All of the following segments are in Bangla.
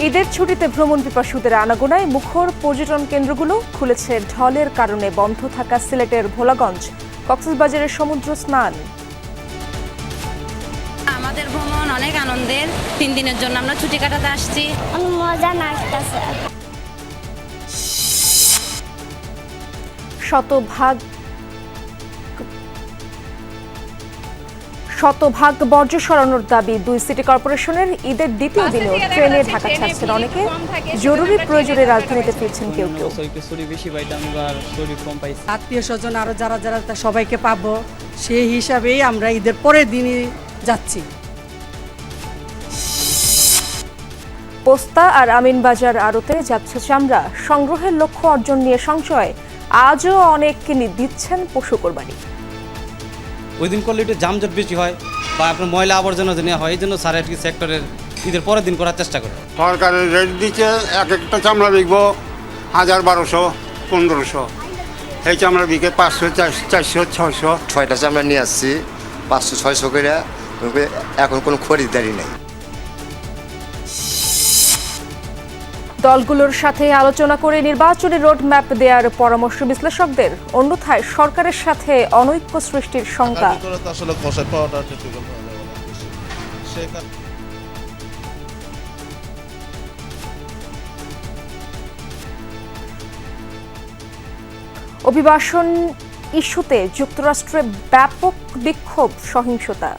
ঈদের ছুটিতে ভ্রমণ পিপাসুদের আনাগোনায় মুখর পর্যটন কেন্দ্রগুলো খুলেছে ঢলের কারণে বন্ধ থাকা সিলেটের ভোলাগঞ্জ, কক্সবাজারের সমুদ্র স্নান। আমাদের ভ্রমণ অনেক আনন্দের। 3 দিনের জন্য আমরা ছুটি কাটাতে আসছি। মজা লাগতেছে। শতভাগ বর্জ্য সরানোর দাবি 2 সিটি কর্পোরেশনের। ঈদের দ্বিতীয় দিনেও ট্রেনে ঢাকা ছাড়ছেন অনেকে, জরুরি প্রয়োজনে রাজধানীতে ফিরছেন কেউ কেউ। আত্মীয় স্বজন আরো যারা যারা সবাইকে পাবো সেই হিসাবেই আমরা ঈদের পরের দিনই যাচ্ছি। পোস্তা আর আমিনবাজার আড়তে যাচ্ছে চামড়া, সংগ্রহের লক্ষ্য অর্জন নিয়ে সংশয়। আজও অনেক দিচ্ছেন পশু কোরবানি। ওই দিন করলে একটু জামজট বেশি হয় বা আপনার ময়লা আবর্জনা নেওয়া হয়, এই জন্য সারা সেক্টরের ঈদের পরের দিন করার চেষ্টা করে। সরকারের রেট দিচ্ছে, এক একটা চামড়া বিকবো 1000, 1200, 1500। এই চামড়া বিকে 500, 400, 600। 6টা চামড়া নিয়ে আসছি 500, 600 করে। এখন কোনো খরিদ্দারি নেই। দলগুলোর সাথে আলোচনা করে নির্বাচনী রোডম্যাপ দেওয়ার পরামর্শ বিশ্লেষকদের। অন্যথায় সরকারের সাথে অনৈক্য সৃষ্টির শঙ্কা। অভিবাসন ইস্যুতে যুক্তরাষ্ট্রে ব্যাপক বিক্ষোভ, সহিংসতা।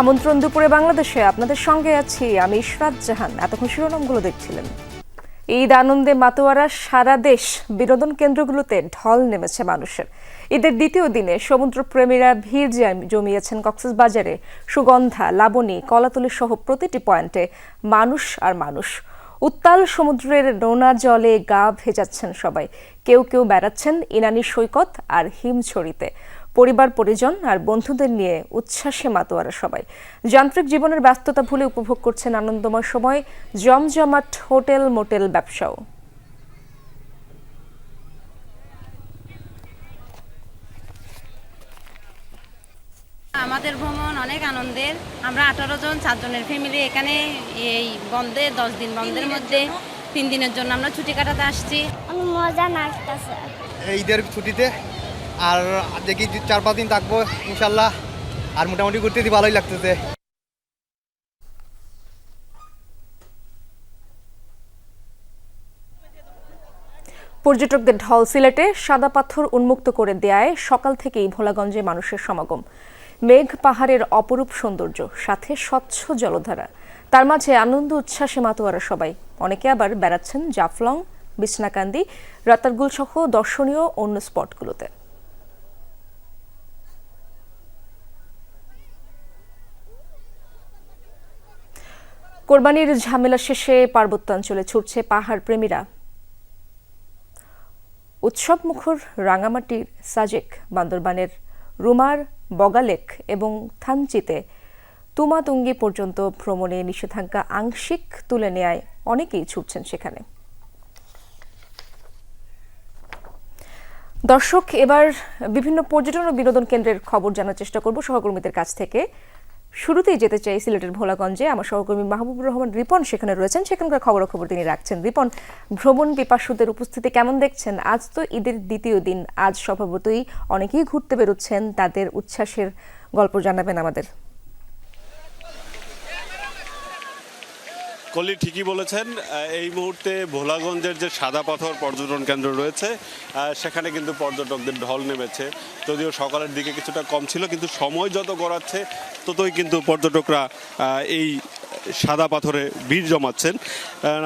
আমন্ত্রণ দুপুরে বাংলাদেশে, আপনাদের সঙ্গে আছি আমি ইশরাত জাহান। এতক্ষণ শিরোনামগুলো দেখছিলেন। ঈদ আনন্দে মাতোয়ারা সারা দেশ, বিনোদন কেন্দ্রগুলোতে ঢল নেমেছে মানুষের। ঈদের দ্বিতীয় দিনে সমুদ্রপ্রেমীরা ভিড় জমিয়েছেন কক্সবাজারে। সুগন্ধা, লাবণী, কলাতলী সহ প্রতিটি পয়েন্টে মানুষ আর মানুষ। উত্তাল সমুদ্রের নোনা জলে গা ভেজাচ্ছেন সবাই। কেউ কেউ বেড়াচ্ছেন ইনানি সৈকত আর হিমছড়িতে। পরিবার পরিজন আর বন্ধুদের নিয়ে উচ্ছ্বাসে মাতোয়ারা সবাই। যান্ত্রিক জীবনের ব্যস্ততা ভুলে উপভোগ করছেন আনন্দময় সময়। জমজমাট হোটেল মোটেল ব্যবসাও। আমাদের ভ্রমণ অনেক আনন্দের। আমরা 18 জন, 4 জনের ফ্যামিলি এখানে এই বন্ধে 10 দিন বন্ধের মধ্যে 3 দিনের জন্য আমরা ছুটি কাটাতে আসছি। মজা লাগতেছে ঈদের ছুটিতে। আর দেখি 4-5 দিন থাকবো ইনশাল্লাহ। আর মোটামুটি ঘুরতে ভালোই লাগতেছে। পর্যটকদের ঢল সিলেটে। সাদা পাথর উন্মুক্ত করে দেয়ায় সকাল থেকেই ভোলাগঞ্জে মানুষের সমাগম। মেঘ পাহাড়ের অপরূপ সৌন্দর্য, সাথে স্বচ্ছ জলধারা। তার মাঝে আনন্দ উচ্ছ্বাসে মাতোয়ারা সবাই। অনেকে আবার বেড়াচ্ছেন জাফলং, বিছনাকান্দি, রাতারগুল সহ দর্শনীয় অন্য স্পটগুলোতে। কোরবানির ঝামেলা শেষে পার্বত্যাঞ্চলে ছুটছে পাহাড় প্রেমীরা। উৎসব মুখর রাঙামাটির সাজেক, বান্দরবানের রুমার, বগালেক এবং থানচিতে তুমাতুঙ্গি পর্যন্ত ভ্রমণে নিষেধাজ্ঞা আংশিক তুলে নেয়ায় অনেকেই ছুটছেন সেখানে। দর্শক, এবার বিভিন্ন পর্যটন ও বিনোদন কেন্দ্রের খবর জানার চেষ্টা করব সহকর্মীদের কাছ থেকে। শুরুতেই যেতে চাই সিলেটের ভোলাগঞ্জে। আমার সহকর্মী মাহবুবুর রহমান রিপন সেখানে রয়েছেন, সেখানকার খবরাখবর তিনি রাখছেন। রিপন, ভ্রমণ পিপাসুদের উপস্থিতি কেমন দেখছেন? আজ তো ঈদের দ্বিতীয় দিন, আজ স্বভাবতই অনেকেই ঘুরতে বেরোচ্ছেন, তাদের উচ্ছ্বাসের গল্প জানাবেন আমাদের। কলি ঠিকই বলেছেন। এই মুহূর্তে ভোলাগঞ্জের যে সাদা পাথর পর্যটন কেন্দ্র রয়েছে সেখানে কিন্তু পর্যটকদের ঢল নেমেছে। যদিও সকালের দিকে কিছুটা কম ছিল, কিন্তু সময় যত গড়াচ্ছে ততই কিন্তু পর্যটকরা এই সাদা পাথরে ভিড় জমাচ্ছেন।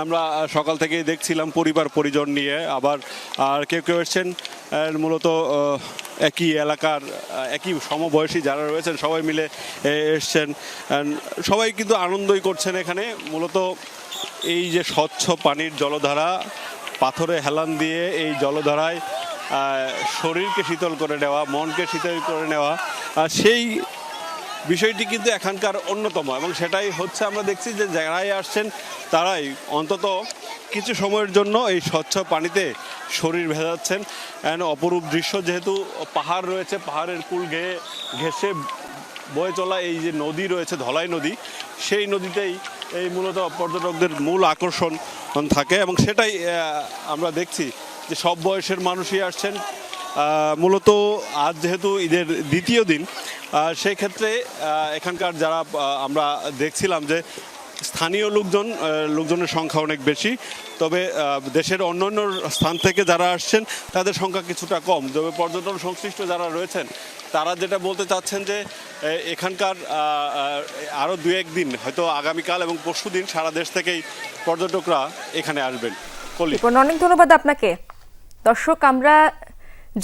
আমরা সকাল থেকেই দেখছিলাম পরিবার পরিজন নিয়ে, আবার আর কেউ কেউ এসছেন মূলত একই এলাকার একই সমবয়সী যারা রয়েছেন সবাই মিলে এসছেন। সবাই কিন্তু আনন্দই করছেন এখানে। মূলত এই যে স্বচ্ছ পানির জলধারা, পাথরে হেলান দিয়ে এই জলধারায় শরীরকে শীতল করে নেওয়া, মনকে শীতল করে নেওয়া, সেই বিষয়টি কিন্তু এখানকার অন্যতম। এবং সেটাই হচ্ছে, আমরা দেখছি যে যারাই আসছেন তারাই অন্তত কিছু সময়ের জন্য এই স্বচ্ছ পানিতে শরীর ভেজাচ্ছেন। অপরূপ দৃশ্য, যেহেতু পাহাড় রয়েছে, পাহাড়ের কুল ঘেঁষে বয়ে চলা এই যে নদী রয়েছে, ধলাই নদী, সেই নদীতেই এই মূলত পর্যটকদের মূল আকর্ষণ থাকে। এবং সেটাই আমরা দেখছি যে সব বয়সের মানুষই আসছেন। মূলত আজ যেহেতু ঈদের দ্বিতীয় দিন, সেই ক্ষেত্রে এখানকার যারা আমরা দেখছিলাম যে স্থানীয় লোকজনের সংখ্যা অনেক বেশি, তবে দেশের অন্যান্য স্থান থেকে যারা আসছেন তাদের সংখ্যা কিছুটা কম। তবে পর্যটন সংশ্লিষ্ট যারা রয়েছেন তারা যেটা বলতে চাচ্ছেন যে এখানকার আরও 2-1 দিন, হয়তো আগামীকাল এবং পরশু দিন সারা দেশ থেকেই পর্যটকরা এখানে আসবেন। অনেক ধন্যবাদ আপনাকে। দর্শক, আমরা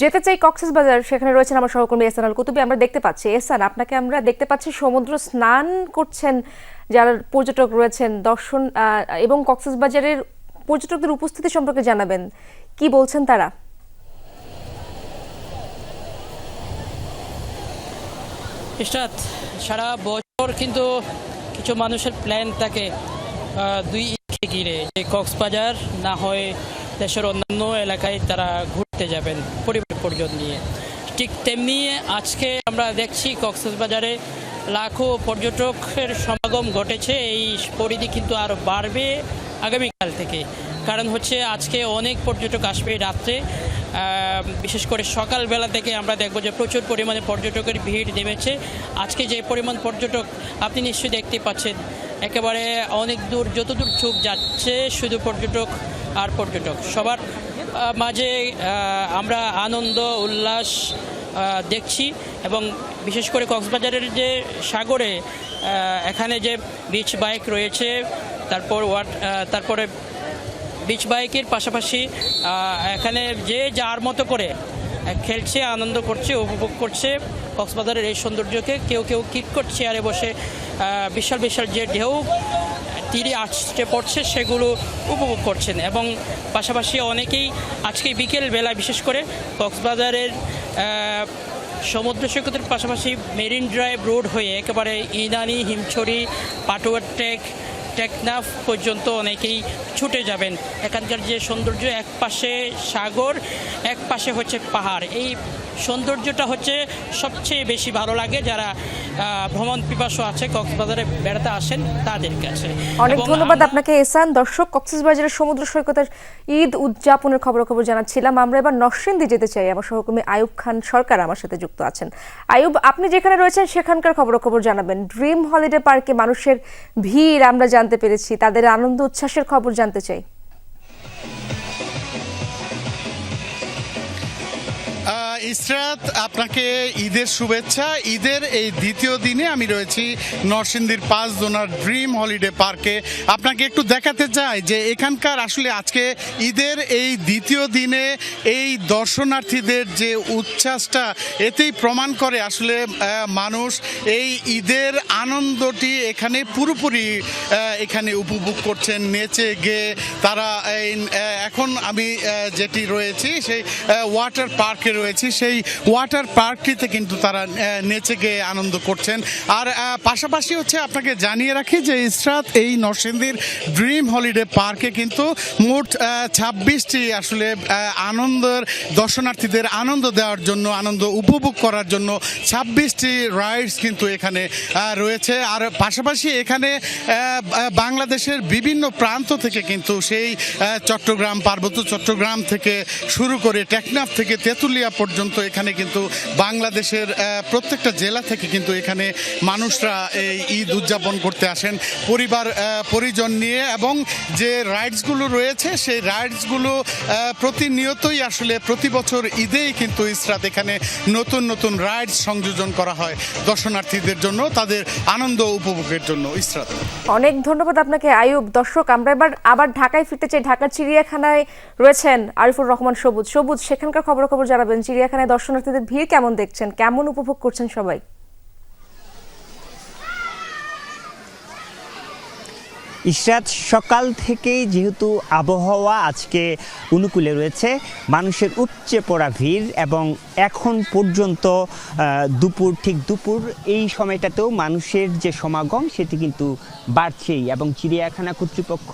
যেতে চাই কক্সবাজার, সেখানে রয়েছেন আমার সহকর্মী এহসান আল কুতুবী। আমরা দেখতে পাচ্ছি, এহসান, আপনাকে আমরা দেখতে পাচ্ছি সমুদ্র স্নান করছেন যারা পর্যটক রয়েছেন, দর্শন এবং কক্সবাজারের পর্যটকদের উপস্থিতি সম্পর্কে জানাবেন, কি বলছেন তারা? ইশরাত, সারা বছর কিন্তু কিছু মানুষের প্ল্যান থাকে 2 ঈদকে ঘিরে, যে কক্সবাজার না হয় দেশের অন্যান্য এলাকায় তারা ঘুরতে যাবেন পরিবার পরিজন নিয়ে। ঠিক তেমনি আজকে আমরা দেখছি কক্সবাজারে লাখো পর্যটকের সমাগম ঘটেছে। এই পরিধি কিন্তু আরও বাড়বে আগামীকাল থেকে। কারণ হচ্ছে আজকে অনেক পর্যটক আসবে রাত্রে, বিশেষ করে সকালবেলা থেকে আমরা দেখব যে প্রচুর পরিমাণে পর্যটকের ভিড় নেমেছে। আজকে যে পরিমাণ পর্যটক আপনি নিশ্চয়ই দেখতে পাচ্ছেন, একেবারে অনেক দূর, যতদূর চোখ যাচ্ছে শুধু পর্যটক আর পর্যটক। সবার মাঝে আমরা আনন্দ উল্লাস দেখছি। এবং বিশেষ করে কক্সবাজারের যে সাগরে এখানে যে বিচ বাইক রয়েছে, তারপরে বিচ বাইকের পাশাপাশি এখানে যে যার মতো করে খেলছে, আনন্দ করছে, উপভোগ করছে কক্সবাজারের এই সৌন্দর্যকে। কেউ কেউ কিটকট চেয়ারে বসে বিশাল বিশাল যে ঢেউ তীরে আসছে পড়ছে সেগুলো উপভোগ করছেন। এবং পাশাপাশি অনেকেই আজকে বিকেল বেলায় বিশেষ করে কক্সবাজারের সমুদ্র সৈকতের পাশাপাশি মেরিন ড্রাইভ রোড হয়ে একেবারে ইনানি, হিমছড়ি, পাটুয়ার টেকনাফ পর্যন্ত অনেকেই ছুটে যাবেন। এখানকার যে সৌন্দর্য, এক পাশে সাগর, এক পাশে হচ্ছে পাহাড়, এই সৌন্দর্যটা হচ্ছে সবচেয়ে বেশি ভালো লাগে যারা ভ্রমণ পিপাসু আছে, কক্সবাজারে বেড়াতে আসেন তাদের কাছে। অনেক ধন্যবাদ আপনাকে এহসান। দর্শক, কক্সবাজারের সমুদ্র সৈকতের ঈদ উদযাপনের খবর জানাচ্ছিলাম। আমরা এবার নরসিংদী যেতে চাই। আমার সহকর্মী আয়ুব খান সরকার আমার সাথে যুক্ত আছেন। আয়ুব, আপনি যেখানে রয়েছেন সেখানকার খবর জানাবেন। ড্রিম হলিডে পার্কে মানুষের ভিড় আমরা জানতে পেরেছি, তাদের আনন্দ উচ্ছ্বাসের খবর জানতে চাই। ইসরাত, আপনাকে ঈদের শুভেচ্ছা। ঈদের এই দ্বিতীয় দিনে আমি রয়েছি নরসিংদীর 5 জোনার ড্রিম হলিডে পার্কে। আপনাকে একটু দেখাতে চাই যে এখানকার আসলে আজকে ঈদের এই দ্বিতীয় দিনে এই দর্শনার্থীদের যে উচ্ছ্বাসটা, এতেই প্রমাণ করে আসলে মানুষ এই ঈদের আনন্দটি এখানে পুরোপুরি এখানে উপভোগ করছেন, নেচে গেয়ে তারা। এখন আমি যেটি রয়েছি সেই ওয়াটার পার্কে রয়েছি, সেই ওয়াটার পার্কটিতে কিন্তু তারা নেচে গিয়ে আনন্দ করছেন। আর পাশাপাশি হচ্ছে আপনাকে জানিয়ে রাখি যে ইসরাত, এই নরসিংদীর ড্রিম হলিডে পার্কে কিন্তু মোট 26টি আসলে আনন্দের দর্শনার্থীদের আনন্দ দেওয়ার জন্য, আনন্দ উপভোগ করার জন্য 26টি রাইডস কিন্তু এখানে রয়েছে। আর পাশাপাশি এখানে বাংলাদেশের বিভিন্ন প্রান্ত থেকে কিন্তু সেই চট্টগ্রাম, পার্বত্য চট্টগ্রাম থেকে শুরু করে টেকনাফ থেকে তেঁতুলিয়া পর্যন্ত এখানে কিন্তু বাংলাদেশের প্রত্যেকটা জেলা থেকে কিন্তু এখানে মানুষরা এই ঈদ উদযাপন করতে আসেন পরিবার পরিজন নিয়ে। এবং যে রাইডসগুলো রয়েছে সেই রাইডসগুলো প্রতিনিয়তই আসলে প্রতি বছর ঈদেই কিন্তু ইসরাত এখানে নতুন নতুন রাইডস সংযোজন করা হয় দর্শনার্থীদের জন্য, তাদের আনন্দ উপভোগের জন্য। ইসরাত, অনেক ধন্যবাদ আপনাকে আয়ুব। দর্শক, আমরা এবার আবার ঢাকায় ফিরতে চাই। ঢাকার চিড়িয়াখানায় রয়েছেন আরিফুর রহমান সবুজ। সেখানকার খবর জানাবেন। চিড়িয়াখানা চিড়িয়াখানায় দর্শনার্থীদের ভিড় কেমন দেখছেন, কেমন উপভোগ করছেন সবাই? ইশরাত, সকাল থেকেই যেহেতু আবহাওয়া আজকে অনুকূলে রয়েছে, মানুষের উপচে পড়া ভিড় এবং এখন পর্যন্ত দুপুর এই সময়টাতেও মানুষের যে সমাগম সেটি কিন্তু বাড়ছেই এবং চিড়িয়াখানা কর্তৃপক্ষ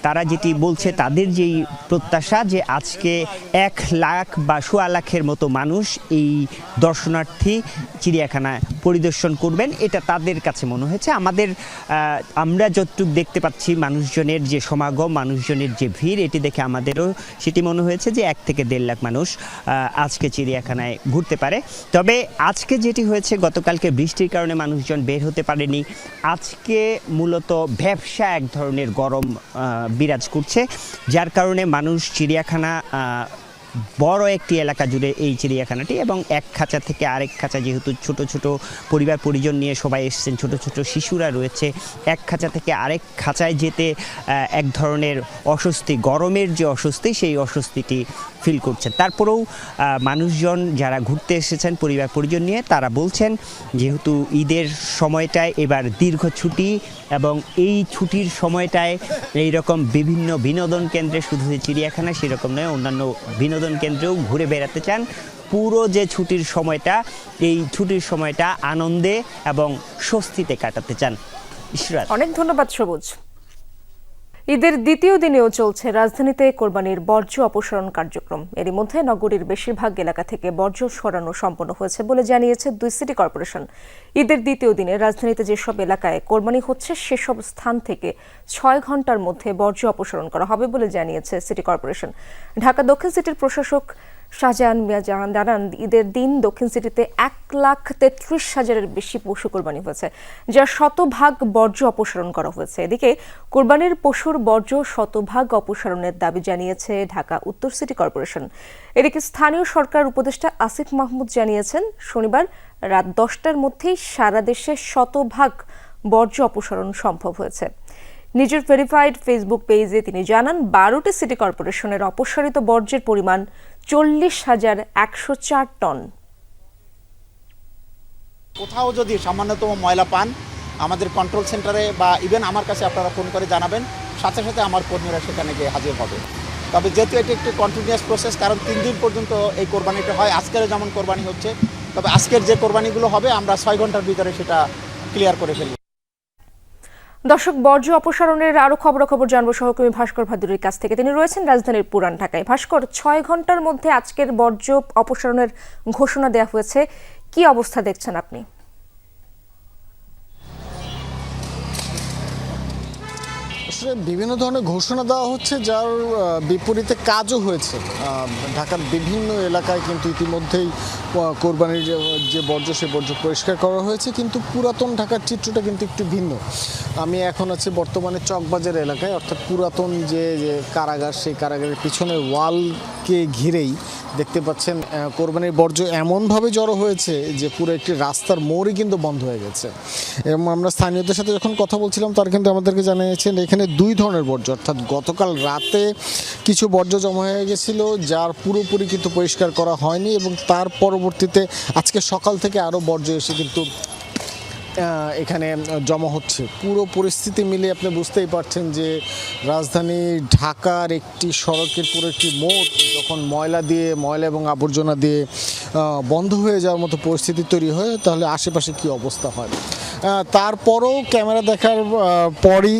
তারা যেটি বলছে, তাদের যেই প্রত্যাশা যে আজকে 1 লাখ বা 1.25 লাখের মতো মানুষ এই দর্শনার্থী চিড়িয়াখানা পরিদর্শন করবেন, এটা তাদের কাছে মনে হয়েছে। আমরা যতটুকু দেখতে পাচ্ছি মানুষজনের যে সমাগম, মানুষজনের যে ভিড়, এটি দেখে আমাদেরও সেটি মনে হয়েছে যে 1 থেকে 1.5 লাখ মানুষ আজকে চিড়িয়াখানায় ঘুরতে পারে। তবে আজকে যেটি হয়েছে, গতকালকে বৃষ্টির কারণে মানুষজন বের হতে পারেনি। আজকে মূলত ব্যবসা এক ধরনের গরম বিরাজ করছে, যার কারণে মানুষ চিড়িয়াখানা বড় একটি এলাকা জুড়ে এই চিড়িয়াখানাটি এবং এক খাঁচা থেকে আরেক খাঁচা, যেহেতু ছোট ছোট পরিবার পরিজন নিয়ে সবাই এসেছেন, ছোট ছোট শিশুরা রয়েছে, এক খাঁচা থেকে আরেক খাঁচায় যেতে এক ধরনের অস্বস্তি, গরমের যে অস্বস্তি, সেই অস্বস্তিটি ফিল করছেন। তারপরেও মানুষজন যারা ঘুরতে এসেছেন পরিবার পরিজন নিয়ে, তারা বলছেন যেহেতু ঈদের সময়টায় এবার দীর্ঘ ছুটি এবং এই ছুটির সময়টায় এইরকম বিভিন্ন বিনোদন কেন্দ্রে, শুধু চিড়িয়াখানা সেরকম নয়, অন্যান্য বিনোদন কেন্দ্রেও ঘুরে বেড়াতে চান। পুরো যে ছুটির সময়টা, এই ছুটির সময়টা আনন্দে এবং স্বস্তিতে কাটাতে চান। ইশরাত, অনেক ধন্যবাদ সবুজ। ঈদের দ্বিতীয় দিনেও চলছে রাজধানীতে কোরবানির বর্জ্য অপসারণ কার্যক্রম। এরই মধ্যে নগরীর বেশিরভাগ এলাকা থেকে বর্জ্য সরানো সম্পন্ন হয়েছে বলে জানিয়েছে 2 সিটি কর্পোরেশন। ঈদের দ্বিতীয় দিনে রাজধানীতে যেসব এলাকায় কোরবানি হচ্ছে সেসব স্থান থেকে 6 ঘন্টার মধ্যে বর্জ্য অপসারণ করা হবে বলে জানিয়েছে সিটি কর্পোরেশন। ঢাকা দক্ষিণ সিটির প্রশাসক শাহজাহান মিয়া জানান, ঈদের দিন দক্ষিণ সিটিতে 1,33,000-এর বেশি পশু কোরবানি হয়েছে, যা 100% বর্জ্য অপসারণ করা হয়েছে। এদিকে কোরবানির পশুর বর্জ্য 100% অপসারণের দাবি জানিয়েছে ঢাকা উত্তর সিটি কর্পোরেশন। এদিকে স্থানীয় সরকার উপদেষ্টা আসিফ মাহমুদ জানিয়েছেন, শনিবার রাত 10টার মধ্যেই সারা দেশে 100% বর্জ্য অপসারণ সম্ভব হয়েছে। নিজের ভেরিফাইড ফেসবুক পেজে তিনি জানান, 12টি সিটি কর্পোরেশনের অপসারিত বর্জ্যের পরিমাণ 40,104 টন। কোথাও যদি সামান্যতম ময়লা পান, আমাদের কন্ট্রোল সেন্টারে বা ইভেন আমার কাছে আপনারা ফোন করে জানাবেন, সাথে সাথে আমার কর্মীরা সেখানে গিয়ে হাজির হবে। তবে যেহেতু এটি একটি কন্টিনিউয়াস প্রসেস, কারণ 3 দিন পর্যন্ত এই কোরবানিটা হয়, আজকের যেমন কোরবানি হচ্ছে, তবে আজকের যে কোরবানিগুলো হবে আমরা 6 ঘন্টার ভিতরে সেটা ক্লিয়ার করে ফেলব। দর্শক, বর্জ্য অপসারণের আরো খবরাখবর জানবো সহকর্মী ভাস্কর ভাদুরীর কাছ থেকে। তিনি রয়েছেন রাজধানীর পুরান ঢাকায়। ভাস্কর, 6 ঘন্টার মধ্যে আজকের বর্জ্য অপসারণের ঘোষণা দেওয়া হয়েছে, কি অবস্থা দেখছেন আপনি? আসলে বিভিন্ন ধরনের ঘোষণা দেওয়া হচ্ছে, যার বিপরীতে কাজও হয়েছে। ঢাকার বিভিন্ন এলাকায় কিন্তু ইতিমধ্যেই কোরবানির যে বর্জ্য, সে বর্জ্য পরিষ্কার করা হয়েছে, কিন্তু পুরাতন ঢাকার চিত্রটা কিন্তু একটু ভিন্ন। আমি এখন আছি বর্তমানে চকবাজার এলাকায়, অর্থাৎ পুরাতন যে কারাগার, সেই কারাগারের পিছনের ওয়ালকে ঘিরেই দেখতে পাচ্ছেন কোরবানির বর্জ্য এমনভাবে জড়ো হয়েছে যে পুরো একটি রাস্তার মোড়ই কিন্তু বন্ধ হয়ে গেছে। এবং আমরা স্থানীয়দের সাথে যখন কথা বলছিলাম, তারা কিন্তু আমাদেরকে জানিয়েছেন এখানে 2 ধরনের বর্জ্য, অর্থাৎ গতকাল রাতে কিছু বর্জ্য জমা হয়ে গেছিলো, যার পুরোপুরি কিন্তু পরিষ্কার করা হয়নি, এবং তার পরবর্তীতে আজকে সকাল থেকে আরও বর্জ্য এসে কিন্তু এখানে জমা হচ্ছে। পুরো পরিস্থিতি মিলে আপনি বুঝতেই পারছেন যে রাজধানী ঢাকার একটি সড়কের পুরো একটি মোড় যখন ময়লা এবং আবর্জনা দিয়ে বন্ধ হয়ে যাওয়ার মতো পরিস্থিতি তৈরি হয়, তাহলে আশেপাশে কি অবস্থা হয়। তারপরও ক্যামেরা দেখার পরই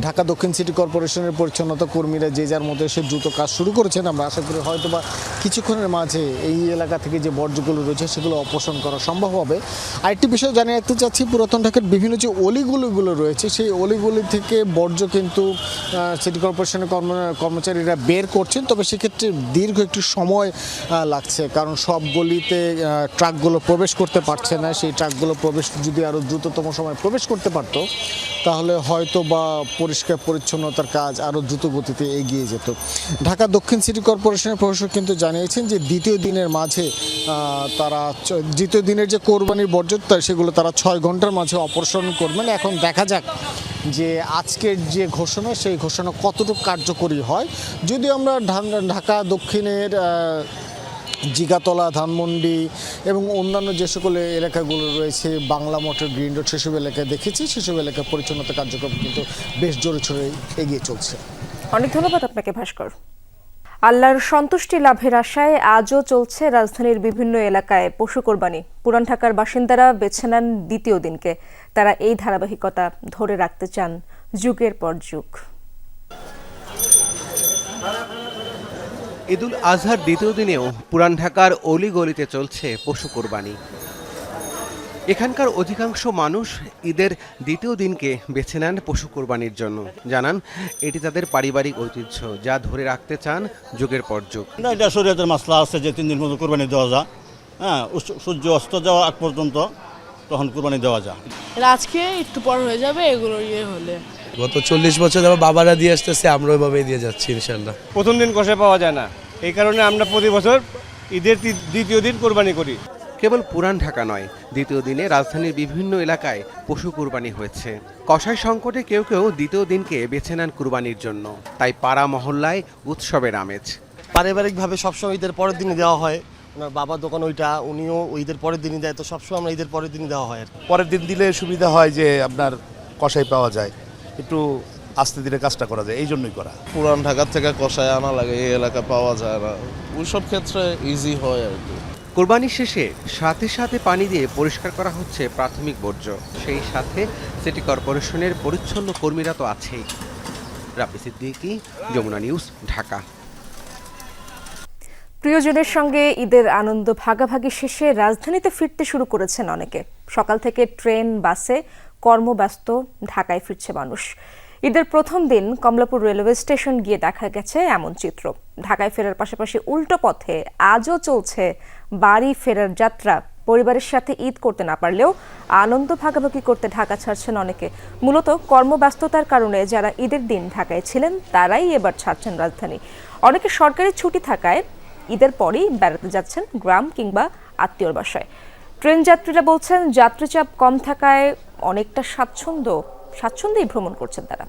ঢাকা দক্ষিণ সিটি কর্পোরেশনের পরিচ্ছন্নতা কর্মীরা যে যার মতো এসে দ্রুত কাজ শুরু করেছেন। আমরা আশা করি হয়তো বা কিছুক্ষণের মাঝে এই এলাকা থেকে যে বর্জ্যগুলো রয়েছে সেগুলো অপসারণ করা সম্ভব হবে। আরেকটি বিষয় জানিয়ে রাখতে চাচ্ছি, পুরাতন ঢাকার বিভিন্ন যে অলিগুলিগুলো রয়েছে, সেই অলিগুলি থেকে বর্জ্য কিন্তু সিটি কর্পোরেশনের কর্মচারীরা বের করছেন, তবে সেক্ষেত্রে দীর্ঘ একটু সময় লাগছে, কারণ সব গলিতে ট্রাকগুলো প্রবেশ করতে পারছে না। সেই ট্রাকগুলো যদি আরও দ্রুততম সময় প্রবেশ করতে পারত, তাহলে হয়তো বা পরিষ্কার পরিচ্ছন্নতার কাজ আরও দ্রুত গতিতে এগিয়ে যেত। ঢাকা দক্ষিণ সিটি কর্পোরেশনের প্রশাসক কিন্তু জানিয়েছেন যে দ্বিতীয় দিনের যে কোরবানির বর্জ্য, সেগুলো তারা 6 ঘন্টার মাঝে অপসারণ করবেন। এখন দেখা যাক যে আজকের যে ঘোষণা, সেই ঘোষণা কতটুকু কার্যকরী হয়। যদিও আমরা ঢাকা দক্ষিণের জিগাতলা, ধানমন্ডি এবং অন্যান্য যে সকল এলাকাগুলো রয়েছে, বাংলা মোটর, গ্রিন রোড, সেসব এলাকায় দেখেছি। সেসব এলাকার পরিচ্ছন্নতা কার্যক্রম কিন্তু বেশ জোরে সোরে এগিয়ে চলছে। অনেক ধন্যবাদ আপনাকে ভাস্কর। আল্লাহর সন্তুষ্টি লাভের আশায় আজও চলছে রাজধানীর বিভিন্ন এলাকায় পশু কোরবানি। পুরান ঢাকার বাসিন্দারা বেছে নেন দ্বিতীয় দিনকে। তারা এই ধারাবাহিকতা ধরে রাখতে চান যুগের পর যুগ। ঈদুল আজহার দ্বিতীয় দিনেও পুরান ঢাকার অলিগলিতে চলছে পশু কোরবানি। এখানকার অধিকাংশ মানুষ ঈদের দ্বিতীয় দিনকে বেছে নেন পশু কোরবানির জন্য। জানান এটি তাদের পারিবারিক ঐতিহ্য, যা ধরে রাখতে চান যুগের পর যুগ। এটা শরীয়তের মাসলা আছে যে 3 দিন মতো কোরবানি দেওয়া যায়। হ্যাঁ, সূর্য অস্ত যাওয়া আগ পর্যন্ত তখন কোরবানি দেওয়া যায়। আজকে একটু পর হয়ে যাবে এগুলো হলে। গত 40 বছর আমার বাবারা দিয়ে আসতেছে, আমরা ওইভাবেই দিয়ে যাচ্ছি ইনশাল্লাহ। প্রথম দিন কষাই পাওয়া যায় না, এই কারণে আমরা প্রতি বছর ঈদের দ্বিতীয় দিন কোরবানি করি। কেবল পুরান ঢাকা নয়, দ্বিতীয় দিনে রাজধানীর বিভিন্ন এলাকায় পশু কুরবানি হয়েছে। কষাই সংকটে কেউ কেউ দ্বিতীয় দিনকে বেছে নেন কুরবানির জন্য। তাই পাড়া মহল্লায় উৎসবের আমেজ। পারিবারিকভাবে সবসময় ঈদের পরের দিনই দেওয়া হয়। ওনার বাবার দোকান ওইটা, উনিও ঈদের পরের দিনই দেয়, তো সবসময় আমরা ঈদের পরের দিনই দেওয়া হয়। পরের দিন দিলে সুবিধা হয় যে আপনার কষাই পাওয়া যায়, একটু আস্তে ধীরে কাজটা করা যায়, এই জন্যই করা। পুরান ঢাকার থেকে কষাই আনা লাগে, এই এলাকা পাওয়া যায় না, ওইসব ক্ষেত্রে ইজি হয় আর কি। কোরবানি শেষে সাথে সাথে পানি দিয়ে পরিষ্কার করা হচ্ছে প্রাথমিক বর্জ্য। সেই সাথে সিটি কর্পোরেশনের পরিচ্ছন্ন কর্মীরা তো আছেই। রাব্বি সিদ্দিকী, যমুনা নিউজ, ঢাকা। প্রিয়জনের সঙ্গে ঈদের আনন্দ ভাগাভাগি শেষে রাজধানীতে ফিরতে শুরু করেছেন অনেকে। সকাল থেকে ট্রেন, বাসে কর্মব্যস্ত ঢাকায় ফিরছে মানুষ। ঈদের প্রথম দিন কমলাপুর রেলওয়ে স্টেশন গিয়ে দেখা গেছে এমন চিত্র। ঢাকায় ফেরার পাশাপাশি উল্টো পথে আজও চলছে বাড়ি ফেরার যাত্রা। পরিবারের সাথে ঈদ করতে না পারলেও আনন্দ ভাগাভাগি করতে ঢাকা ছাড়ছেন অনেকে। মূলত কর্মব্যস্ততার কারণে যারা ঈদের দিন ঢাকায় ছিলেন তারাই এবার ছাড়ছেন রাজধানী। অনেকে সরকারি ছুটি থাকায় ঈদের পরেই বেড়াতে যাচ্ছেন গ্রাম কিংবা আত্মীয়র বাসায়। ট্রেন যাত্রীরা বলছেন যাত্রীচাপ কম থাকায় অনেকটা স্বাচ্ছন্দ্যেই ভ্রমণ করছেন তারা।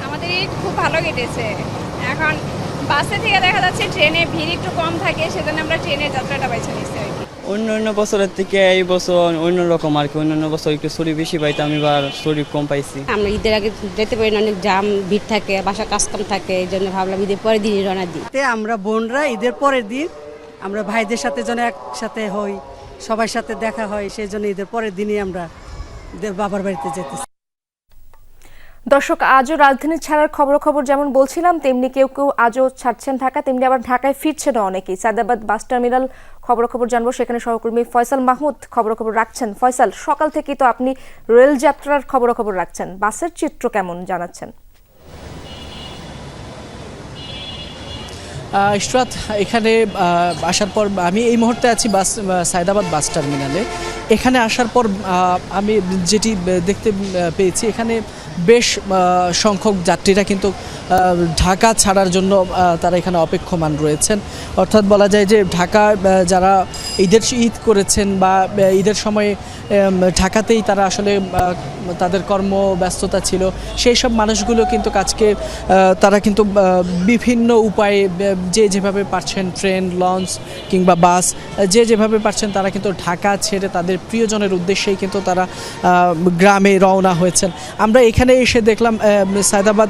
আমাদের ঈদ খুব ভালো কেটেছে। এখন বাসে থেকে দেখা যাচ্ছে ট্রেনে ভিড় একটু কম থাকে, সেজন্য আমরা ট্রেনের যাত্রাটা বেছে নিচ্ছি আর কি। অন্য বছরের থেকে এই বছর অন্যরকম আর কি। অন্যান্য বছর একটু ছুটি বেশি পাইতাম, এবার ছুটি কম পাইছি। আমরা ঈদের আগে যেতে পারি না, অনেক জাম ভিড় থাকে, বাসা কাজকাম থাকে, এই জন্য ভাবলাম ঈদের পরের দিনই রওনা দিই। আমরা বোনরা ঈদের পরের দিন আমরা ভাইদের সাথে যেন একসাথে হই, সবার সাথে দেখা হয়, সেই জন্য ঈদের পরের দিনই আমরা বাবার বাড়িতে যেতেছি। দর্শক, আজও রাজধানী ছাড়ার খবর যেমন বলছিলাম, তেমনি কেউ কেউ আজও ছাড়ছেন ঢাকা, তেমনি আবার ঢাকায় ফিরছেন অনেকেই। সায়দাবাদ বাস টার্মিনাল খবর জানবো, সেখানে সহকর্মী ফয়সাল মাহমুদ খবর রাখছেন। ফয়সাল, সকাল থেকেই তো আপনি রেল যাত্রার খবর রাখছেন, বাসের চিত্র কেমন জানাচ্ছেন? ইশরাত, এখানে আসার পর আমি এই মুহূর্তে আছি সায়দাবাদ বাস টার্মিনালে। এখানে আসার পর আমি যেটি দেখতে পেয়েছি, এখানে বেশ সংখ্যক যাত্রীরা কিন্তু ঢাকা ছাড়ার জন্য তারা এখানে অপেক্ষমান রয়েছেন। অর্থাৎ বলা যায় যে ঢাকা যারা ঈদ করেছেন বা ঈদের সময়ে ঢাকাতেই তারা আসলে তাদের কর্মব্যস্ততা ছিল, সেই সব মানুষগুলো কিন্তু আজকে তারা কিন্তু বিভিন্ন উপায়ে যে যেভাবে পারছেন, ট্রেন, লঞ্চ কিংবা বাস, যে যেভাবে পারছেন তারা কিন্তু ঢাকা ছেড়ে তাদের প্রিয়জনের উদ্দেশ্যেই কিন্তু তারা গ্রামে রওনা হয়েছেন। আমরা এখানে এসে দেখলাম সায়দাবাদ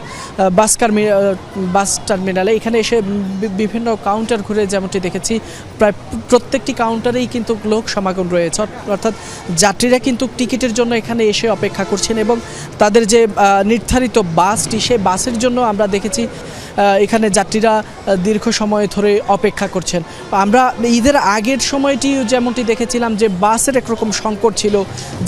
বাস টার্মিনালে, এখানে এসে বিভিন্ন কাউন্টার ঘুরে যেমনটি দেখেছি, প্রায় প্রত্যেকটি কাউন্টারেই কিন্তু লোক সমাগম রয়েছে। অর্থাৎ যাত্রীরা কিন্তু টিকিটের জন্য এখানে এসে অপেক্ষা করছেন এবং তাদের যে নির্ধারিত বাসটি, সেই বাসের জন্য আমরা দেখেছি এখানে যাত্রীরা দীর্ঘ সময় ধরে অপেক্ষা করছেন। আমরা ঈদের আগের সময়টি যেমনটি দেখেছিলাম যে বাসের একরকম সংকট ছিল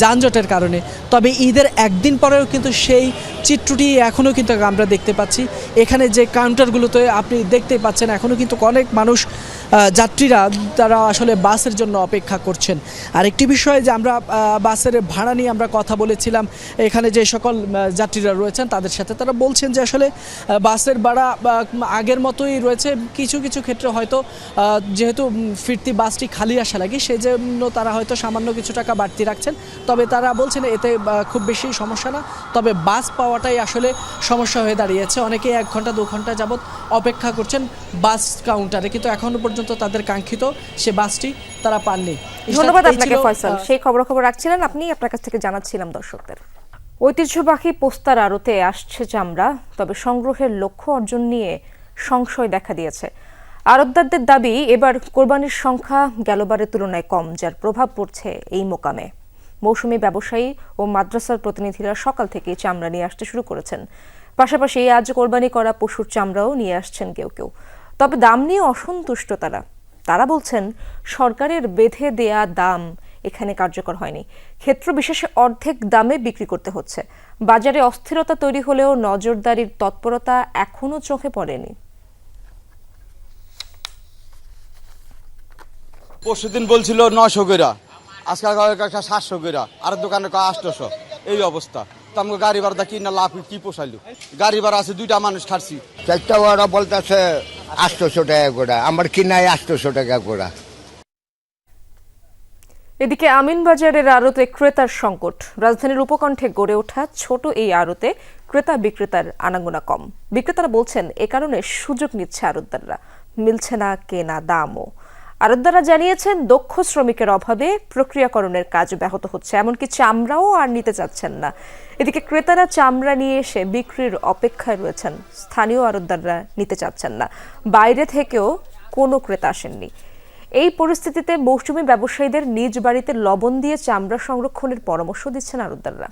যানজটের কারণে, তবে ঈদের একদিন পরেও কিন্তু সেই চিত্রটি এখনও কিন্তু আমরা দেখতে পাচ্ছি। এখানে যে কাউন্টারগুলোতে আপনি দেখতে পাচ্ছেন এখনও কিন্তু অনেক মানুষ যাত্রীরা তারা আসলে বাসের জন্য অপেক্ষা করছেন। আরেকটি বিষয় যে আমরা বাসের ভাড়া নিয়ে আমরা কথা বলেছিলাম এখানে যে সকল যাত্রীরা রয়েছেন তাদের সাথে, তারা বলছেন যে আসলে বাসের ভাড়া আগের মতোই রয়েছে। কিছু কিছু ক্ষেত্রে হয়তো যেহেতু ফিরতি বাসটি খালি আসা লাগে সেই জন্য তারা হয়তো সামান্য কিছু টাকা বাড়তি রাখছেন, তবে তারা বলছেন এতে খুব বেশি সমস্যা না। তবে বাস পাওয়াটাই আসলে সমস্যা হয়ে দাঁড়িয়েছে। অনেকে 1 ঘন্টা 2 ঘন্টা যাবৎ অপেক্ষা করছেন বাস কাউন্টারে, কিন্তু এখনো পর্যন্ত তাদের কাঙ্ক্ষিত সে বাসটি তারা পাননি। ধন্যবাদ আপনাকে ফয়সাল, সেই খবর রাখছিলেন আপনি, আপনার কাছ থেকে জানাচ্ছিলাম দর্শকদের। ঐতিহ্যবাহী পোস্তার আড়তে আসছে চামড়া, তবে সংগ্রহের লক্ষ্য অর্জন নিয়ে সংশয় দেখা দিয়েছে। আড়তদারদের দাবি এবার কোরবানির সংখ্যা গেলবারের তুলনায় কম, যার প্রভাব পড়ছে এই মোকামে। মৌসুমী ব্যবসায়ী ও মাদ্রাসার প্রতিনিধিরা সকাল থেকে চামড়া নিয়ে আসতে শুরু করেছেন। পাশাপাশি আজ কোরবানি করা পশুর চামড়াও নিয়ে আসছেন কেউ কেউ। তবে দাম নিয়ে অসন্তুষ্ট তারা বলছেন সরকারের বেঁধে দেয়া দাম এখানে কার্যকর হয়নি, ক্ষেত্র বিশেষে অর্ধেক দামে বিক্রি করতে হচ্ছে। বাজারে অস্থিরতা তৈরি হলেও নজরদারির তৎপরতা এখনো চোখে পড়েনি। পরশুদিন বলছিল 900 কইরা, আজকাল 700 কইরা, আর দোকানে 800, এই অবস্থা। তো আমাকে গাড়ি ভাড়া কি না লাভ কি পোষাইলো? গাড়ি ভাড়া আছে 2টা মানুষ খাচ্ছি, 4টা ওরা বলতেছে 800 টাকা করে, আমার কিনায় 800 টাকা করে। এদিকে আমিনবাজারের আড়তে ক্রেতার সংকট। রাজধানীর উপকণ্ঠে গড়ে ওঠা ছোট এই আড়তে ক্রেতা বিক্রেতার আনাগোনা কম। বিক্রেতারা বলছেন এ কারণে সুযোগ নিচ্ছে আড়তদাররা, মিলছে না কেনা দামও। আড়তদাররা জানিয়েছেন দক্ষ শ্রমিকের অভাবে প্রক্রিয়াকরণের কাজ ব্যাহত হচ্ছে, এমনকি চামড়াও আর নিতে চাচ্ছেন না। এদিকে ক্রেতারা চামড়া নিয়ে এসে বিক্রির অপেক্ষায় রয়েছেন, স্থানীয় আড়তদাররা নিতে চাচ্ছেন না, বাইরে থেকেও কোনো ক্রেতা আসেননি। এই পরিস্থিতিতে মৌসুমী ব্যবসায়ীদের নিজ বাড়িতে লবণ দিয়ে চামড়া সংরক্ষণের পরামর্শ দিচ্ছেন আড়তদাররা।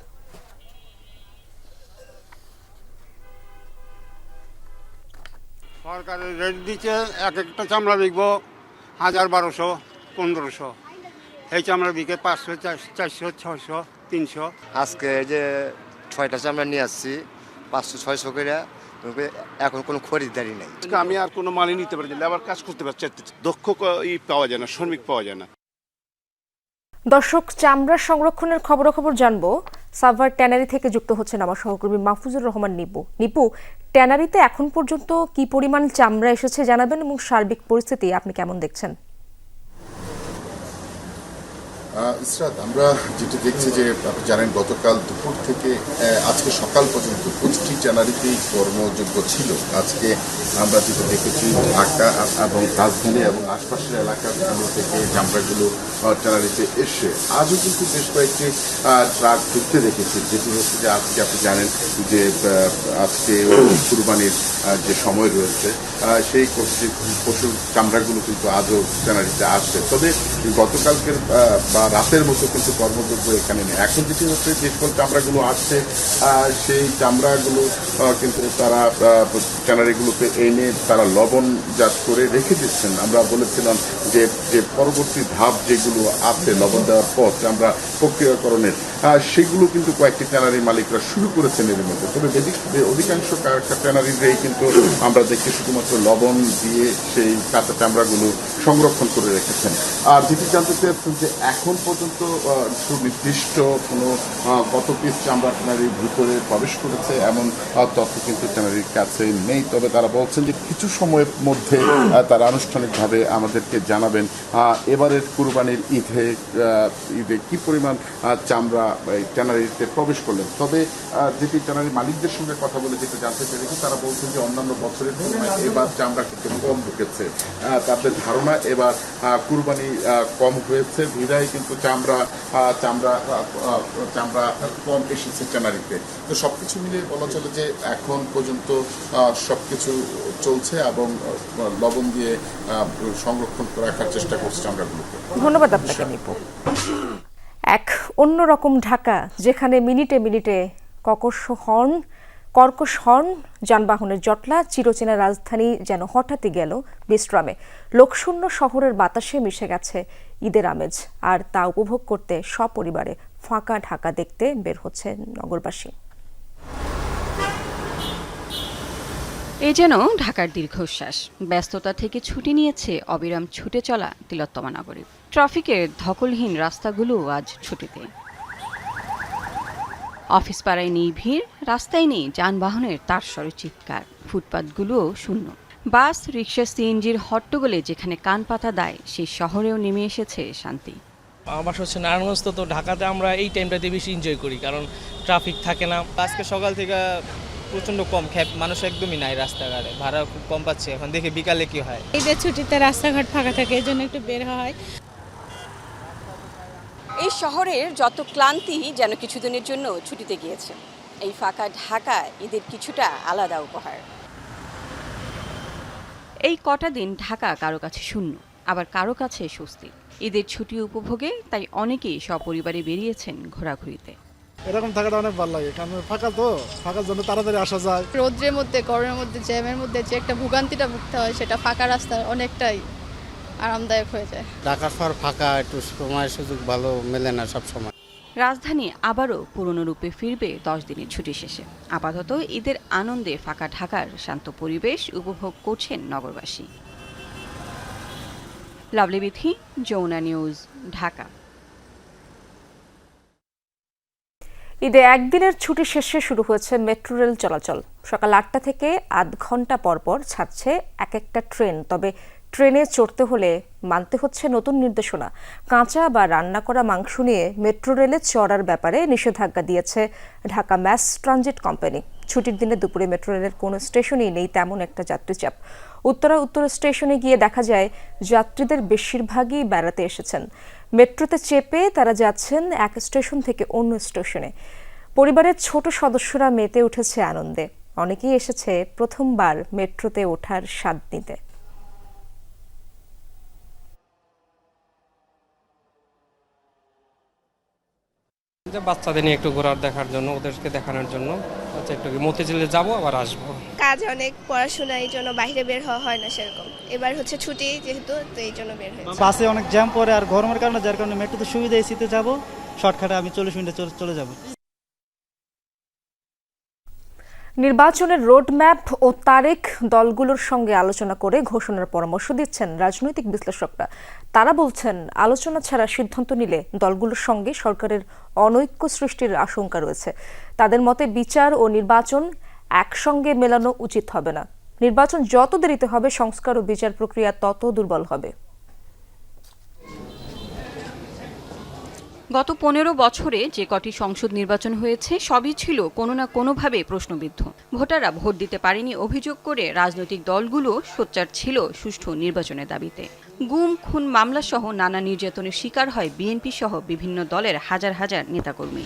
সরকারের রেট দিচ্ছে, এক একটা চামড়া বিকবো 1000, 1200, 1500, এই চামড়া বিকে 500, 400, 600, 300। আজকে যে 6টা চামড়া নিয়ে আসছি 500, 600 করে, এখন কোনো খরিদ্দারি নেই। আমি আর কোনো মালই নিতে পারি না, লেবার কাজ করতে পারছে, দক্ষ পাওয়া যায় না, শ্রমিক পাওয়া যায় না। দর্শক, চামড়া সংরক্ষণের খবরাখবর জানবো। সাভার ট্যানারি থেকে যুক্ত হচ্ছেন আমার সহকর্মী মাহফুজুর রহমান নিপু। ট্যানারিতে এখন পর্যন্ত কি পরিমাণ চামড়া এসেছে জানাবেন, এবং সার্বিক পরিস্থিতি আপনি কেমন দেখছেন? ইসরাত, আমরা যেটা দেখছি যে আপনি জানেন গতকাল দুপুর থেকে আজকে সকাল পর্যন্ত প্রতিটি ট্যানারিতেই কর্মযোগ্য ছিল। আজকে আমরা যেটা দেখেছি ঢাকা এবং রাজধানী এবং আশপাশের এলাকাগুলো থেকে চামড়াগুলো ট্যানারিতে এসে আজও কিন্তু বেশ কয়েকটি ট্রাক ঢুকতে দেখেছি, যেটি হচ্ছে যে আজকে আপনি জানেন যে আজকে কুরবানির যে সময় রয়েছে সেই পশুর চামড়াগুলো কিন্তু আজও ট্যানারিতে আসছে। তবে গতকালকের বা রাতের মতো কিন্তু কর্মযোগ্য এখানে নেই। এখন যেটি হচ্ছে যে সকল চামড়াগুলো আসছে সেই চামড়াগুলো কিন্তু তারা ট্যানারিগুলোতে এনে তারা লবণজাত করে রেখে দিচ্ছেন। আমরা বলেছিলাম যে পরবর্তী ধাপ যেগুলো আছে লবণ দেওয়ার পর চামড়া প্রক্রিয়াকরণের, সেগুলো কিন্তু কয়েকটি ট্যানারির মালিকরা শুরু করেছেন এর মধ্যে। তবে অধিকাংশ ট্যানারিরাই কিন্তু আমরা দেখি শুধুমাত্র লবণ দিয়ে সেই কাঁচা চামড়াগুলো সংরক্ষণ করে রেখেছেন। আর যেটি জানতে চাচ্ছেন যে এখন পর্যন্ত সুনির্দিষ্ট কোনো কত পিস চামড়া ট্যানারির ভিতরে প্রবেশ করেছে এমন তথ্য কিন্তু ট্যানারির কাছে নেই। তবে তারা বলছেন যে কিছু সময়ের মধ্যে তারা আনুষ্ঠানিকভাবে আমাদেরকে জানাবেন এবারের কুরবানির ঈদে কি পরিমাণ চামড়া ট্যানারিতে প্রবেশ করলেন। তবে যেটি ট্যানারির মালিকদের সঙ্গে কথা বলে যেটা জানতে পেরেছি, তারা বলছেন যে অন্যান্য বছরের তুলনায় এবার চামড়া কিন্তু কম ঢুকেছে। তাদের ধারণা এবার কুরবানি কম হয়েছে, বিধায় কিন্তু চামড়া কম এসেছে ট্যানারিতে। তো সবকিছু মিলিয়ে বলা চলে যে এখন পর্যন্ত সবকিছু চলছে এবং লবণ দিয়ে সংরক্ষণ করে রাখার চেষ্টা করছে চামড়াগুলোকে। ধন্যবাদ আপনাকে নিপু। এক অন্যরকম ঢাকা, যেখানে মিনিটে মিনিটে কর্কশ হর্ন, যানবাহনের জটলা, চিরচেনা রাজধানী যেন হঠাৎই গেল বিশ্রামে। লোকশূন্য শহরের বাতাসে মিশে গেছে ঈদের আমেজ, আর তা উপভোগ করতে সপরিবারে ফাঁকা ঢাকা দেখতে বের হচ্ছে নগরবাসী। এ যেন ঢাকার দীর্ঘশ্বাস। ব্যস্ততা থেকে ছুটি নিয়েছে অবিরাম ছুটে চলা তিলোত্তমা নগরী। ট্রাফিকের ধকলহীন রাস্তাগুলো আজ ছুটিতে। অফিস পাড়ায় নেই ভিড়, রাস্তায় নেই যানবাহনের তারস্বরে চিৎকার, ফুটপাতগুলোও শূন্য। বাস, রিক্সা, সিএনজির হট্টগোলে যেখানে কান পাতা দেয়, সেই শহরেও নেমে এসেছে শান্তি। আমার বাসা হচ্ছে নারায়ণগঞ্জ, তো ঢাকাতে আমরা এই টাইমটাতে বেশি এনজয় করি, কারণ ট্রাফিক থাকে না। আজকে সকাল থেকে প্রচণ্ড কম, মানুষ একদমই নাই রাস্তাঘাটে, ভাড়া খুব কম পাচ্ছে। এখন দেখি বিকালে কি হয়। ঈদের ছুটিতে রাস্তাঘাট ফাঁকা থাকে, এই জন্য একটু বের হয়। এই শহরের যত ক্লান্তি যেন কিছুদিনের জন্য ছুটিতে গিয়েছে। এই ফাঁকা ঢাকা ঈদের কিছুটা আলাদা উপহার। এই কটা দিন ঢাকা কারো কাছে শূন্য, আবার কারো কাছে স্বস্তি। ঈদের ছুটি উপভোগে তাই অনেকেই সপরিবারে বেরিয়েছেন ঘোরাঘুরিতে। এরকম থাকাটা অনেক ভালো লাগে, কারণ ফাঁকা তো, ফাঁকার জন্য তাড়াতাড়ি আসা যায়। রোদ্রের মধ্যে, গরমের মধ্যে, জ্যামের মধ্যে যে একটা ভোগান্তিটা ভুগতে হয়, সেটা ফাঁকা রাস্তায় অনেকটাই আরামদায়ক হয়ে যায়। ঢাকার শহর ফাঁকা, একটু সময় সুযোগ ভালো মেলে না সব সময়। রাজধানী আবারও পুরনো রূপে ফিরবে 10 দিনের ছুটি শেষে। আপাতত ঈদের আনন্দে ফাঁকা ঢাকার শান্ত পরিবেশ উপভোগ করছেন নগরবাসী। লাভলি বিথি, যমুনা নিউজ, ঢাকা। ঈদে একদিনের ছুটি শেষে শুরু হয়েছে মেট্রো রেল চলাচল। সকাল 8টা থেকে আধ ঘন্টা পরপর ছাড়ছে এক একটা ট্রেন। তবে ট্রেনে চড়তে হলে মানতে হচ্ছে নতুন নির্দেশনা। কাঁচা বা রান্না করা মাংস নিয়ে মেট্রো রেলে চড়ার ব্যাপারে নিষেধাজ্ঞা দিয়েছে ঢাকা ম্যাস ট্রানজিট কোম্পানি। ছুটির দিনে দুপুরে মেট্রো রেলের কোনো স্টেশনেই নেই তেমন একটা যাত্রীচাপ। উত্তর স্টেশনে গিয়ে দেখা যায় যাত্রীদের বেশিরভাগই বেড়াতে এসেছেন। মেট্রোতে চেপে তারা যাচ্ছেন এক স্টেশন থেকে অন্য স্টেশনে। পরিবারের ছোট সদস্যরা মেতে উঠেছে আনন্দে। অনেকেই এসেছে প্রথমবার মেট্রোতে ওঠার স্বাদ নিতে। বাচ্চাদের নিয়ে একটু ঘোরার দেখার জন্য, ওদেরকে দেখানোর জন্য আচ্ছা একটু মতিঝিলে যাবো, আবার আসবো। কাজ অনেক, পড়াশোনা, এই জন্য বাইরে বের হওয়া হয় না সেরকম। এবার হচ্ছে ছুটি যেহেতু, তো এই জন্য বের হয়েছে। বাসে অনেক জ্যাম পড়ে আর গরমের কারণে, যার কারণে মেট্রোতে সুবিধা, এসিতে যাবো শর্টকাটে, আমি 40 মিনিটে চলে যাব। নির্বাচনের রোডম্যাপ ও তারিখ দলগুলোর সঙ্গে আলোচনা করে ঘোষণার পরামর্শ দিচ্ছেন রাজনৈতিক বিশ্লেষকরা। তারা বলছেন, আলোচনা ছাড়া সিদ্ধান্ত নিলে দলগুলোর সঙ্গে সরকারের অনৈক্য সৃষ্টির আশঙ্কা রয়েছে। তাদের মতে বিচার ও নির্বাচন একসঙ্গে মেলানো উচিত হবে না। নির্বাচন যত দেরিতে হবে, সংস্কার ও বিচার প্রক্রিয়া তত দুর্বল হবে। গত 15 বছরে যে কটি সংসদ নির্বাচন হয়েছে, সবই ছিল কোনো না কোনোভাবে প্রশ্নবিদ্ধ। ভোটাররা ভোট দিতে পারেনি অভিযোগ করে রাজনৈতিক দলগুলো সোচ্চার ছিল সুষ্ঠু নির্বাচনের দাবিতে। গুম, খুন মামলা সহ নানা নির্যাতনের শিকার হয় বিএনপি সহ বিভিন্ন দলের হাজার হাজার নেতাকর্মী।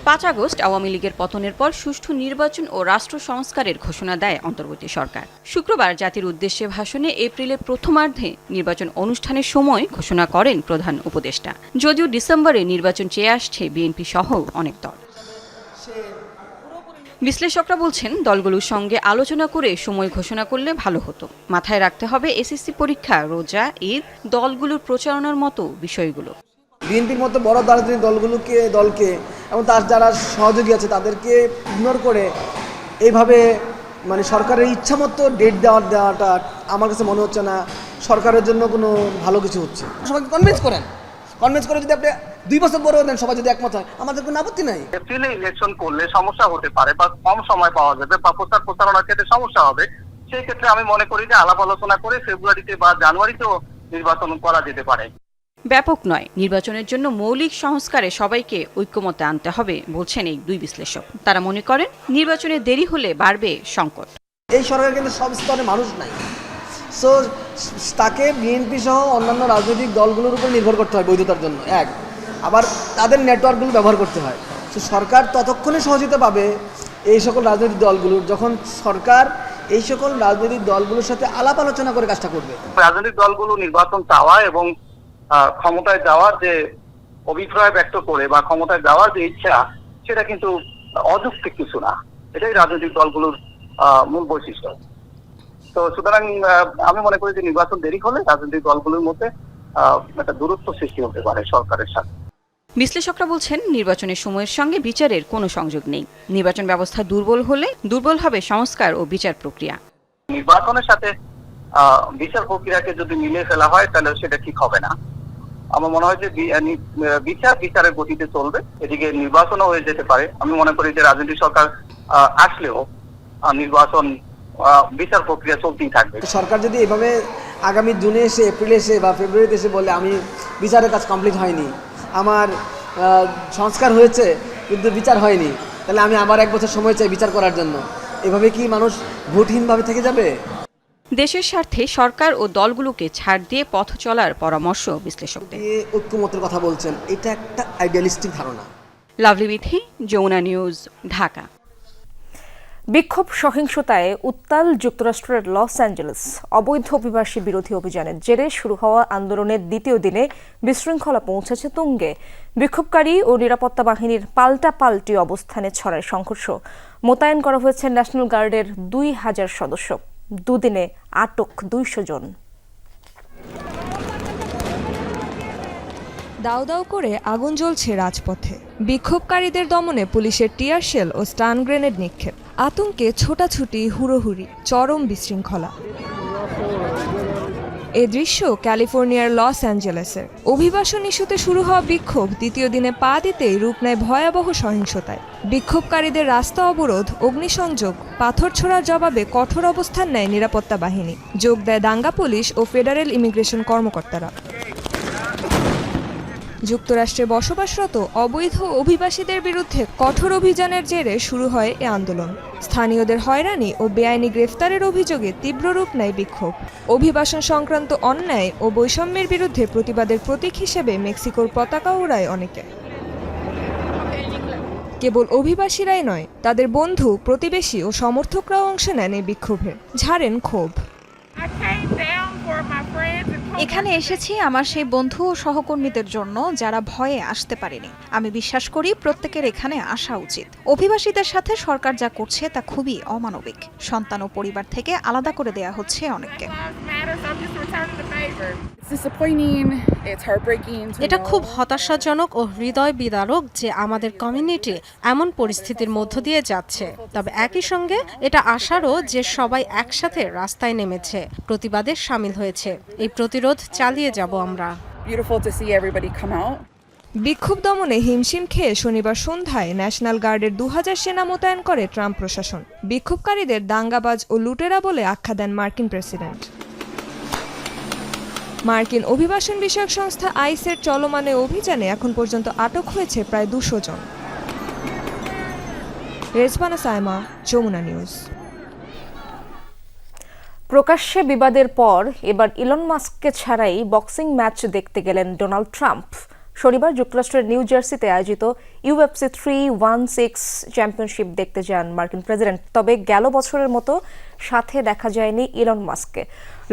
5 আগস্ট আওয়ামী লীগের পতনের পর সুষ্ঠু নির্বাচন ও রাষ্ট্র সংস্কারের ঘোষণা দেয় অন্তর্বর্তী সরকার। শুক্রবার জাতির উদ্দেশ্যে ভাষণে এপ্রিলের প্রথমার্ধে নির্বাচন অনুষ্ঠানের সময় ঘোষণা করেন প্রধান উপদেষ্টা। যদিও ডিসেম্বরে নির্বাচন চেয়ে আসছে বিএনপি সহ অনেক দল। বিশ্লেষকরা বলছেন, দলগুলোর সঙ্গে আলোচনা করে সময় ঘোষণা করলে ভালো হতো। মাথায় রাখতে হবে এসএসসি পরীক্ষা, রোজা, ঈদ, দলগুলোর প্রচারণার মতো বিষয়গুলো। বিএনপির মতো বড় রাজনৈতিক দলকে এবং তার যারা সহযোগী আছে তাদেরকে ইগনোর করে এইভাবে মানে সরকারের ইচ্ছা মতো ডেট দেওয়াটা আমার কাছে মনে হচ্ছে না সরকারের জন্য কোনো ভালো কিছু হচ্ছে। সবাইকে কনভিন্স করে যদি আপনি 2 বছর পরেও দেন, সবাই যদি একমত হয়, আমাদের কোনো আপত্তি নাই। এপ্রিলে ইলেকশন করলে সমস্যা হতে পারে বা কম সময় পাওয়া যাবে বা প্রচারণার ক্ষেত্রে সমস্যা হবে। সেই ক্ষেত্রে আমি মনে করি যে আলাপ আলোচনা করে ফেব্রুয়ারিতে বা জানুয়ারিতেও নির্বাচন করা যেতে পারে। ব্যাপক নয়, নির্বাচনের জন্য মৌলিক সংস্কারে সবাইকে ঐক্যমতে আনতে হবে বলছেন এই দুই বিশ্লেষক। তারা মনে করেন, নির্বাচনে দেরি হলে বাড়বে সংকট। এই সরকার কিন্তু সব স্তরে মানুষ নাই, সো তাকে বিএনপি সহ অন্যান্য রাজনৈতিক দলগুলোর উপর নির্ভর করতে হয় বৈধতার জন্য। আবার তাদের নেটওয়ার্কগুলো ব্যবহার করতে হয়। তো সরকার ততক্ষণে সহযোগিতা পাবে এই সকল রাজনৈতিক দলগুলোর, যখন সরকার এই সকল রাজনৈতিক দলগুলোর সাথে আলাপ আলোচনা করে কাজটা করবে। রাজনৈতিক দলগুলো নির্বাচন চাওয়া এবং ক্ষমতায় যাওয়ার যে অভিপ্রায় ব্যক্ত করে বা ক্ষমতায় যাওয়ার যে ইচ্ছা, সেটা কিন্তু অযৌক্তিক কিছু না। এটাই রাজনৈতিক দলগুলোর মূল বৈশিষ্ট্য। তো সুতরাং আমি মনে করি যে নির্বাচন দেরি হলে রাজনৈতিক দলগুলোর মধ্যে একটা দূরত্ব সৃষ্টি হতে পারে সরকারের সাথে। বিশ্লেষকরা বলছেন, নির্বাচনের সময়ের সঙ্গে বিচারের কোনো সংযোগ নেই। নির্বাচন ব্যবস্থা দুর্বল হলে দুর্বল হবে সংস্কার ও বিচার প্রক্রিয়া। নির্বাচনের সাথে বিচার প্রক্রিয়াকে যদি মিলিয়ে ফেলা হয় তাহলে সেটা ঠিক হবে না। আমার মনে হয় যে বিচারের গতিতে চলবে, এদিকে নির্বাচনও হয়ে যেতে পারে। আমি মনে করি যে রাজনৈতিক সরকার আসলেও নির্বাচন বিচার প্রক্রিয়া চলতেই থাকবে। সরকার যদি এভাবে আগামী জুনে এসে, এপ্রিলে এসে বা ফেব্রুয়ারিতে এসে বলে আমি বিচারের কাজ কমপ্লিট হয়নি, আমার সংস্কার হয়েছে কিন্তু বিচার হয়নি, তাহলে আমি আবার 1 বছর সময় চাই বিচার করার জন্য, এভাবে কি মানুষ ভোটহীনভাবে থেকে যাবে? দেশের স্বার্থে সরকার ও দলগুলোকে ছাড় দিয়ে পথ চলার পরামর্শ বিশ্লেষকদের। ঐক্যমতের কথা বলছেন, এটা একটা আইডিয়ালিস্টিক ধারণা। লাভলি বিথি, যমুনা নিউজ, ঢাকা। বিক্ষোভ সহিংসতায় উত্তাল যুক্তরাষ্ট্রের লস অ্যাঞ্জেলেস। অবৈধ অভিবাসী বিরোধী অভিযানের জেরে শুরু হওয়া আন্দোলনের দ্বিতীয় দিনে বিশৃঙ্খলা পৌঁছেছে তুঙ্গে। বিক্ষোভকারী ও নিরাপত্তা বাহিনীর পাল্টাপাল্টি অবস্থানে ছড়ায় সংঘর্ষ। মোতায়েন করা হয়েছে ন্যাশনাল গার্ডের 2000 সদস্য। দুদিনে আটক 200 জন। দাউ দাউ করে আগুন জ্বলছে রাজপথে। বিক্ষোভকারীদের দমনে পুলিশের টিয়ার শেল ও স্টান গ্রেনেড নিক্ষেপ। আতঙ্কে ছোটাছুটি, হুড়োহুড়ি, চরম বিশৃঙ্খলা। এ দৃশ্য ক্যালিফোর্নিয়ার লস অ্যাঞ্জেলেসের। অভিবাসন ইস্যুতে শুরু হওয়া বিক্ষোভ দ্বিতীয় দিনে পা দিতেই রূপ নেয় ভয়াবহ সহিংসতায়। বিক্ষোভকারীদের রাস্তা অবরোধ, অগ্নিসংযোগ, পাথর ছোড়ার জবাবে কঠোর অবস্থান নেয় নিরাপত্তা বাহিনী। যোগ দেয় দাঙ্গা পুলিশ ও ফেডারেল ইমিগ্রেশন কর্মকর্তারা। যুক্তরাষ্ট্রে বসবাসরত অবৈধ অভিবাসীদের বিরুদ্ধে কঠোর অভিযানের জেরে শুরু হয় এ আন্দোলন। স্থানীয়দের হয়রানি ও বেআইনি গ্রেফতারের অভিযোগে তীব্র রূপ নেয় বিক্ষোভ। অভিবাসন সংক্রান্ত অন্যায় ও বৈষম্যের বিরুদ্ধে প্রতিবাদের প্রতীক হিসেবে মেক্সিকোর পতাকা উড়ায় অনেকে। কেবল অভিবাসীরাই নয়, তাদের বন্ধু, প্রতিবেশী ও সমর্থকরাও অংশ নেন এই বিক্ষোভে, ঝাড়েন ক্ষোভ। এখানে এসেছি আমার সেই বন্ধু ও সহকর্মীদের জন্য যারা ভয়ে আসতে পারেনি। আমি বিশ্বাস করি প্রত্যেকের এখানে আসা উচিত। অভিবাসীদের সাথে সরকার যা করছে তা খুবই অমানবিক। সন্তান ও পরিবার থেকে আলাদা করে দেয়া হচ্ছে অনেককে। এটা খুব হতাশাজনক ও হৃদয় বিদারক যে আমাদের কমিউনিটি এমন পরিস্থিতির মধ্য দিয়ে যাচ্ছে। তবে একই সঙ্গে এটা আশারও যে সবাই একসাথে রাস্তায় নেমেছে, প্রতিবাদে শামিল হয়েছে। এই প্রতিরোধ চালিয়ে যাব আমরা। বিক্ষোভ দমনে হিমশিম খেয়ে শনিবার সন্ধ্যায় ন্যাশনাল গার্ডের 2000 সেনা মোতায়েন করে ট্রাম্প প্রশাসন। বিক্ষোভকারীদের দাঙ্গাবাজ ও লুটেরা বলে আখ্যা দেন মার্কিন প্রেসিডেন্ট। মার্কিন অভিবাসন বিষয়ক সংস্থা আইসের চলমানে অভিযানে এখন পর্যন্ত আটক হয়েছে প্রায় 200 জন। রেজবানা সাইমা, যমুনা নিউজ। প্রকাশ্যে বিবাদের পর এবার ইলন মাস্ককে ছাড়াই বক্সিং ম্যাচ দেখতে গেলেন ডোনাল্ড ট্রাম্প। শনিবার যুক্তরাষ্ট্রের নিউ জার্সিতে আয়োজিত UFC 316 চ্যাম্পিয়নশিপ দেখতে যান মার্কিন প্রেসিডেন্ট। তবে গেল বছরের মতো সাথে দেখা যায়নি ইলন মাস্ককে।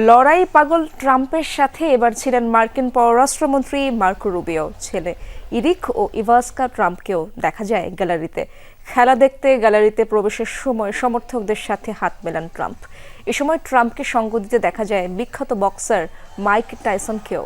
লড়াই পাগল ট্রাম্পের সাথে এবার ছিলেন মার্কিন পররাষ্ট্রমন্ত্রী মার্কো রুবিও। ছেলে ইরিক ও ইভাস্কা ট্রাম্পকেও দেখা যায় গ্যালারিতে। খেলা দেখতে গ্যালারিতে প্রবেশের সময় সমর্থকদের সাথে হাত মেলান ট্রাম্প। এ সময় ট্রাম্পকে সঙ্গ দিতে দেখা যায় বিখ্যাত বক্সার মাইক টাইসনকেও।